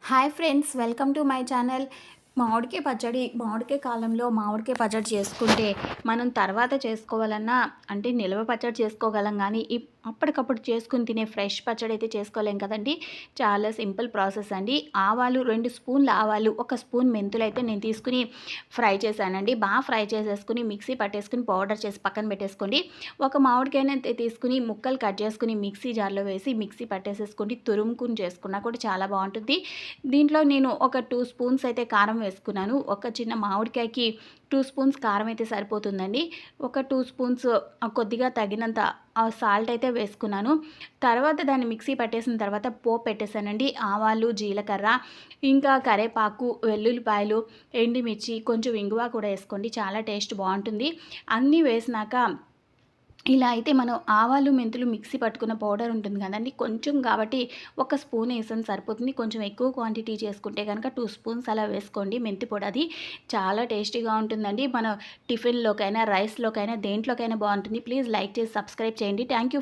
Hi friends, welcome to my channel. మామిడికాయ కాలంలో మామిడికాయ పచ్చడి చేసుకుంటే మనం తర్వాత చేసుకోవాలన్నా అంటే నిల్వ పచ్చడి చేసుకోగలం, కానీ అప్పటికప్పుడు చేసుకుని తినే ఫ్రెష్ పచ్చడి అయితే చేసుకోలేం కదండి. చాలా సింపుల్ ప్రాసెస్ అండి. ఆవాలు 2 స్పూన్ల ఆవాలు, 1 స్పూన్ మెంతులు అయితే నేను తీసుకుని ఫ్రై చేశానండి. బాగా ఫ్రై చేసేసుకుని మిక్సీ పట్టేసుకుని పౌడర్ చేసి పక్కన పెట్టేసుకోండి. ఒక మామిడికాయని తీసుకుని ముక్కలు కట్ చేసుకుని మిక్సీ జార్లో వేసి మిక్సీ పట్టేసేసుకొని తురుముకుని చేసుకున్నా కూడా చాలా బాగుంటుంది. దీంట్లో నేను ఒక 2 స్పూన్స్ అయితే కారం వేసుకున్నాను. ఒక చిన్న మామిడికాయకి 2 స్పూన్స్ కారం అయితే సరిపోతుందండి. ఒక 2 స్పూన్స్ కొద్దిగా తగినంత సాల్ట్ అయితే వేసుకున్నాను. తర్వాత దాన్ని మిక్సీ పట్టేసిన తర్వాత పోపు పెట్టేశానండి. ఆవాలు, జీలకర్ర, ఇంకా కరివేపాకు, వెల్లుల్లిపాయలు, ఎండుమిర్చి, కొంచెం ఇంగువ కూడా వేసుకోండి. చాలా టేస్ట్ బాగుంటుంది. అన్నీ వేసినాక ఇలా అయితే మనం ఆవాలు, మెంతులు మిక్సీ పట్టుకున్న పౌడర్ ఉంటుంది కదండీ, కొంచెం కాబట్టి 1 స్పూన్ వేసాను సరిపోతుంది. కొంచెం ఎక్కువ క్వాంటిటీ చేసుకుంటే కనుక 2 స్పూన్స్ అలా వేసుకోండి మెంతి పొడి. అది చాలా టేస్టీగా ఉంటుందండి. మన టిఫిన్‌లోకైనా, రైస్‌లోకైనా, దేంట్లోకైనా బాగుంటుంది. ప్లీజ్ లైక్ చేసి సబ్స్క్రైబ్ చేయండి. Thank you.